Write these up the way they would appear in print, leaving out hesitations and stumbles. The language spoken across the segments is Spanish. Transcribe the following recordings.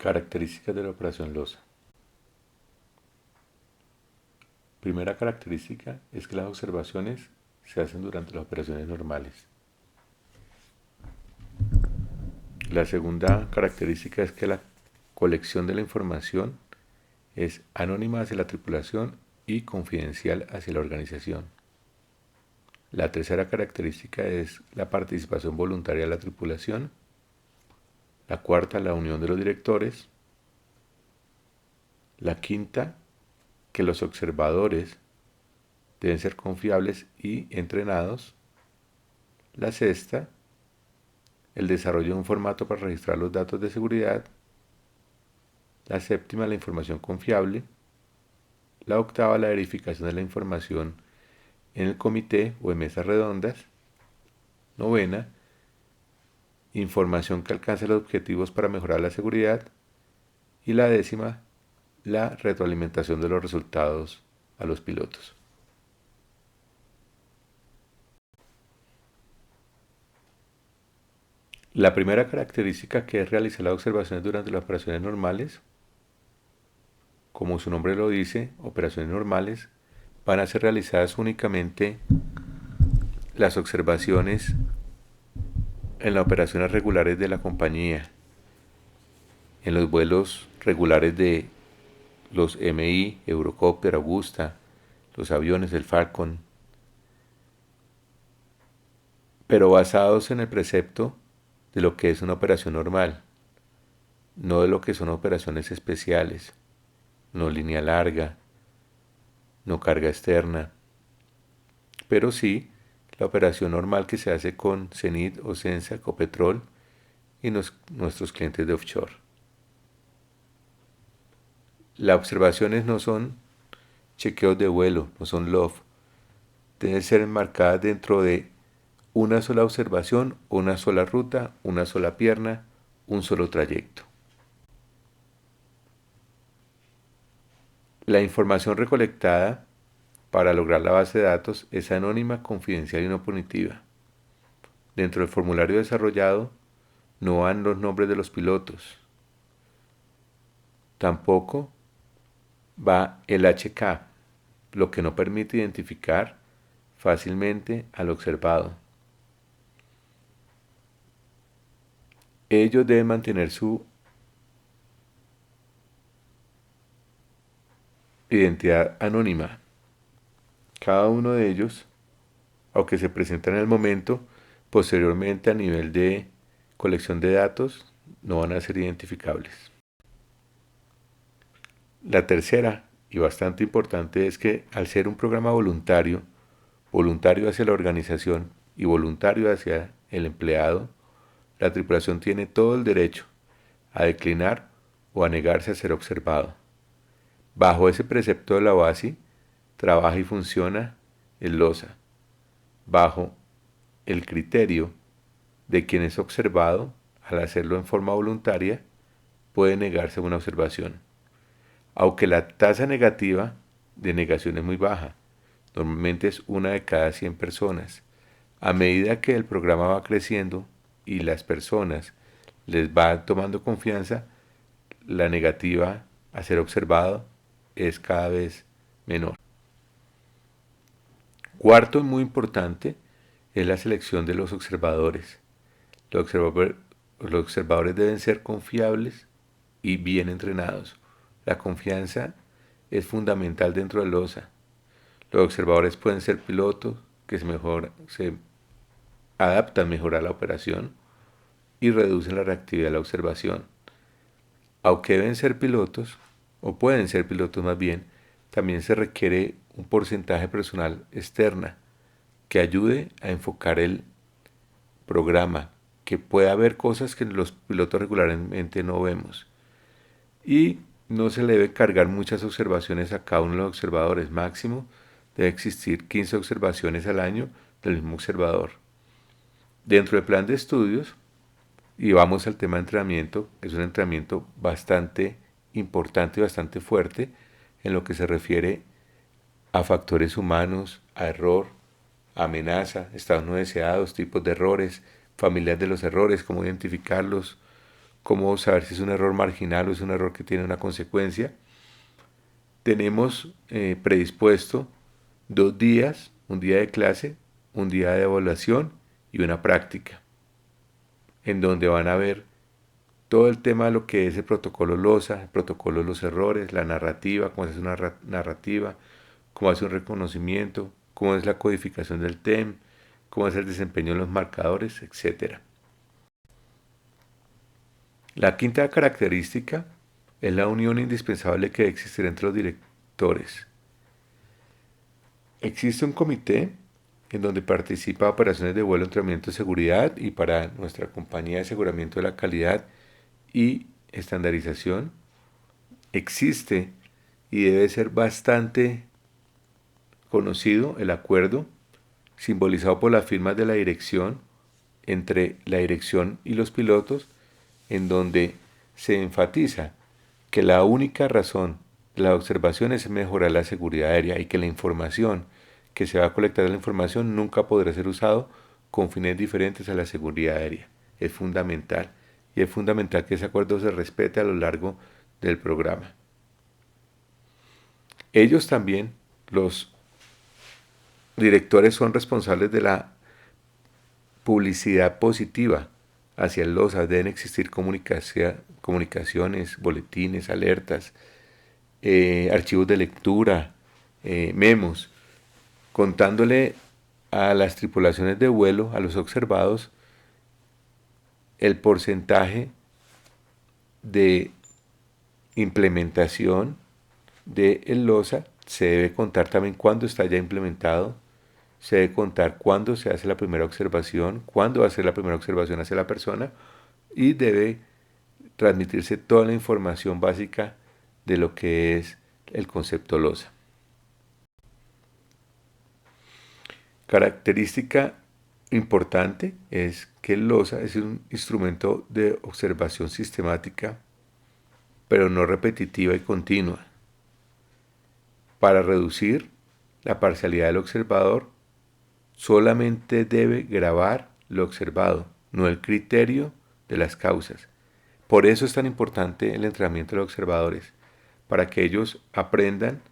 Características de la operación LOSA. Primera característica es que las observaciones se hacen durante las operaciones normales. La segunda característica es que la colección de la información es anónima hacia la tripulación y confidencial hacia la organización. La tercera característica es la participación voluntaria de la tripulación. La cuarta, la unión de los directores. La quinta, que los observadores deben ser confiables y entrenados. La sexta, el desarrollo de un formato para registrar los datos de seguridad. La séptima, la información confiable. La octava, la verificación de la información en el comité o en mesas redondas. Novena, información que alcance los objetivos para mejorar la seguridad. Y la décima, la retroalimentación de los resultados a los pilotos. La primera característica, que es realizar las observaciones durante las operaciones normales, como su nombre lo dice, operaciones normales, van a ser realizadas únicamente las observaciones en las operaciones regulares de la compañía, en los vuelos regulares de los MI, Eurocopter, Augusta, los aviones del Falcon, pero basados en el precepto de lo que es una operación normal, no de lo que son operaciones especiales, no línea larga, no carga externa, pero sí la operación normal que se hace con Zenit, Ocensa, Copetrol y nuestros clientes de offshore. Las observaciones no son chequeos de vuelo, no son LOF, deben ser enmarcadas dentro de una sola observación, una sola ruta, una sola pierna, un solo trayecto. La información recolectada para lograr la base de datos es anónima, confidencial y no punitiva. Dentro del formulario desarrollado no van los nombres de los pilotos. Tampoco va el HK, lo que no permite identificar fácilmente al observado. Ellos deben mantener su identidad anónima. Cada uno de ellos, aunque se presenta en el momento, posteriormente a nivel de colección de datos, no van a ser identificables. La tercera, y bastante importante, es que al ser un programa voluntario, voluntario hacia la organización y voluntario hacia el empleado, la tripulación tiene todo el derecho a declinar o a negarse a ser observado. Bajo ese precepto de la OASI, trabaja y funciona el LOSA, bajo el criterio de quien es observado, al hacerlo en forma voluntaria, puede negarse a una observación. Aunque la tasa negativa de negación es muy baja, normalmente es 1 de cada 100 personas. A medida que el programa va creciendo y las personas les va tomando confianza, la negativa a ser observado es cada vez menor. Cuarto y muy importante es la selección de los observadores. Los observadores deben ser confiables y bien entrenados. La confianza es fundamental dentro del OSA. Los observadores pueden ser pilotos que se adaptan mejor a la operación y reducen la reactividad de la observación. Aunque deben ser pilotos, o pueden ser pilotos más bien, también se requiere un porcentaje personal externa que ayude a enfocar el programa, que pueda ver cosas que los pilotos regularmente no vemos. Y no se le debe cargar muchas observaciones a cada uno de los observadores. Máximo debe existir 15 observaciones al año del mismo observador. Dentro del plan de estudios, y vamos al tema de entrenamiento, es un entrenamiento bastante importante y bastante fuerte en lo que se refiere a factores humanos, a error, a amenaza, estados no deseados, tipos de errores, familias de los errores, cómo identificarlos, cómo saber si es un error marginal o es un error que tiene una consecuencia. Tenemos predispuesto 2 días, un día de clase, un día de evaluación y una práctica, en donde van a ver todo el tema de lo que es el protocolo LOSA, el protocolo de los errores, la narrativa, cómo se hace una narrativa, cómo hace un reconocimiento, cómo es la codificación del TEM, cómo es el desempeño de los marcadores, etc. La quinta característica es la unión indispensable que debe existir entre los directores. Existe un comité en donde participa operaciones de vuelo, entrenamiento de seguridad y para nuestra compañía de aseguramiento de la calidad y estandarización. Existe y debe ser bastante conocido el acuerdo simbolizado por las firmas de la dirección entre la dirección y los pilotos, en donde se enfatiza que la única razón de la observación es mejorar la seguridad aérea y que la información que se va a colectar de la información nunca podrá ser usado con fines diferentes a la seguridad aérea. Es fundamental y es fundamental que ese acuerdo se respete a lo largo del programa. Ellos también, los directores, son responsables de la publicidad positiva hacia el LOSA. Deben existir comunicaciones, boletines, alertas, archivos de lectura, memos, contándole a las tripulaciones de vuelo, a los observados, el porcentaje de implementación del LOSA. Se debe contar también cuándo está ya implementado, se debe contar cuándo se hace la primera observación, cuándo va a ser la primera observación hacia la persona y debe transmitirse toda la información básica de lo que es el concepto LOSA. Característica importante es que el LOSA es un instrumento de observación sistemática, pero no repetitiva y continua. Para reducir la parcialidad del observador, solamente debe grabar lo observado, no el criterio de las causas. Por eso es tan importante el entrenamiento de los observadores, para que ellos aprendan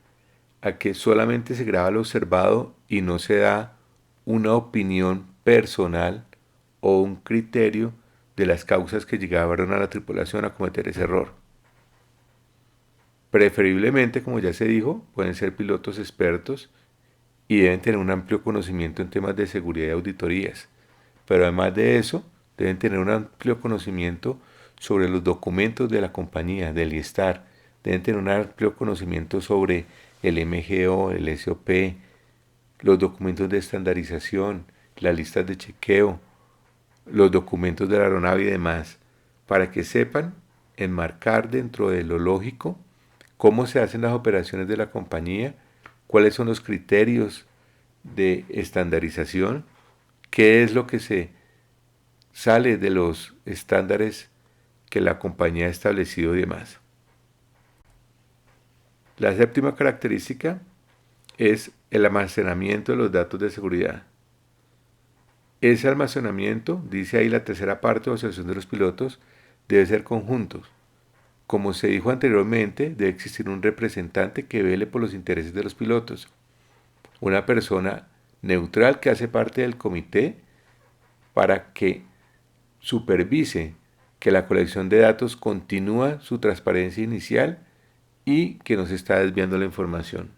a que solamente se graba lo observado y no se da una opinión personal o un criterio de las causas que llegaron a la tripulación a cometer ese error. Preferiblemente, como ya se dijo, pueden ser pilotos expertos y deben tener un amplio conocimiento en temas de seguridad y auditorías. Pero además de eso, deben tener un amplio conocimiento sobre los documentos de la compañía, del ISTAR. Deben tener un amplio conocimiento sobre el MGO, el SOP, los documentos de estandarización, las listas de chequeo, los documentos de la aeronave y demás, para que sepan enmarcar dentro de lo lógico cómo se hacen las operaciones de la compañía, cuáles son los criterios de estandarización, qué es lo que se sale de los estándares que la compañía ha establecido y demás. La séptima característica es el almacenamiento de los datos de seguridad. Ese almacenamiento, dice ahí la tercera parte de la asociación de los pilotos, debe ser conjunto. Como se dijo anteriormente, debe existir un representante que vele por los intereses de los pilotos. Una persona neutral que hace parte del comité para que supervise que la colección de datos continúa su transparencia inicial y que no se está desviando la información.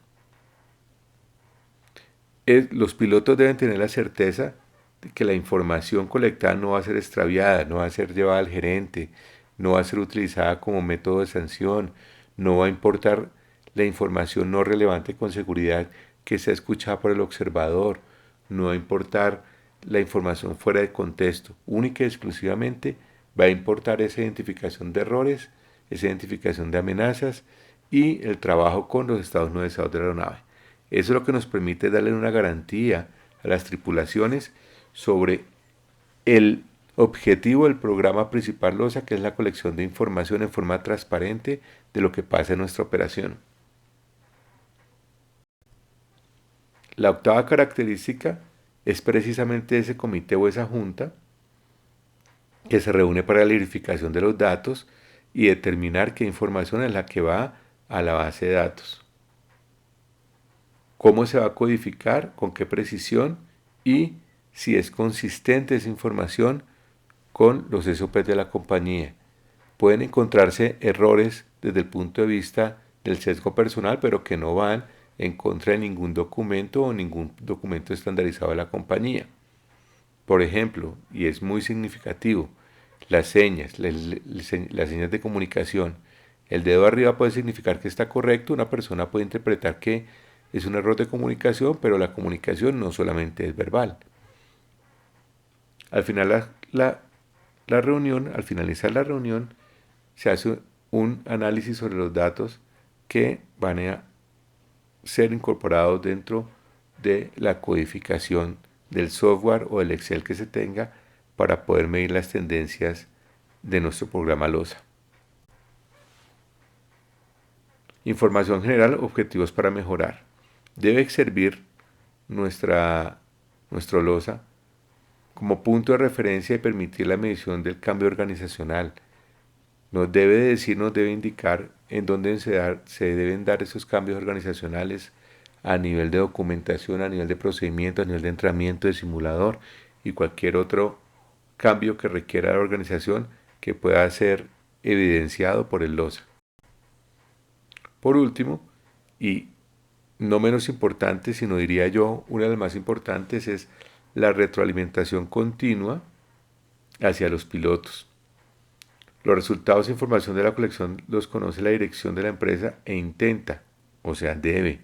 Los pilotos deben tener la certeza de que la información colectada no va a ser extraviada, no va a ser llevada al gerente, no va a ser utilizada como método de sanción, no va a importar la información no relevante con seguridad que sea escuchada por el observador, no va a importar la información fuera de contexto, única y exclusivamente va a importar esa identificación de errores, esa identificación de amenazas y el trabajo con los estados no deseados de la aeronave. Eso es lo que nos permite darle una garantía a las tripulaciones sobre el objetivo del programa principal LOSA, que es la colección de información en forma transparente de lo que pasa en nuestra operación. La octava característica es precisamente ese comité o esa junta que se reúne para la verificación de los datos y determinar qué información es la que va a la base de datos, cómo se va a codificar, con qué precisión y si es consistente esa información con los SOPs de la compañía. Pueden encontrarse errores desde el punto de vista del sesgo personal, pero que no van en contra de ningún documento o ningún documento estandarizado de la compañía. Por ejemplo, y es muy significativo, las señas, las señas de comunicación. El dedo arriba puede significar que está correcto, una persona puede interpretar que es un error de comunicación, pero la comunicación no solamente es verbal. Al final la reunión, al finalizar la reunión, se hace un análisis sobre los datos que van a ser incorporados dentro de la codificación del software o del Excel que se tenga para poder medir las tendencias de nuestro programa LOSA. Información general, objetivos para mejorar. Debe servir nuestro LOSA como punto de referencia y permitir la medición del cambio organizacional. Nos debe indicar en dónde se deben dar esos cambios organizacionales a nivel de documentación, a nivel de procedimiento, a nivel de entrenamiento, de simulador y cualquier otro cambio que requiera la organización que pueda ser evidenciado por el LOSA. Por último, y no menos importante, sino diría yo una de las más importantes, es la retroalimentación continua hacia los pilotos. Los resultados e información de la colección los conoce la dirección de la empresa e intenta, o sea, debe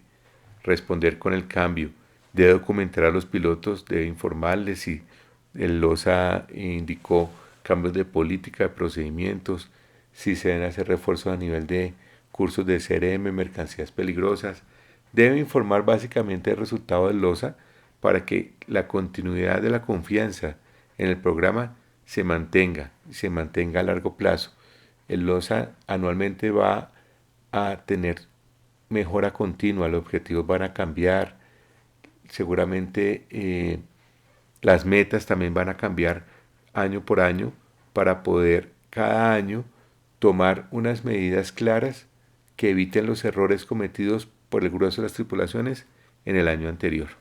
responder con el cambio, debe documentar a los pilotos, debe informarles si el LOSA indicó cambios de política, de procedimientos, si se deben hacer refuerzos a nivel de cursos de CRM, mercancías peligrosas. Debe informar básicamente el resultado del LOSA para que la continuidad de la confianza en el programa se mantenga a largo plazo. El LOSA anualmente va a tener mejora continua, los objetivos van a cambiar, seguramente las metas también van a cambiar año por año para poder cada año tomar unas medidas claras que eviten los errores cometidos por el grueso de las tripulaciones en el año anterior.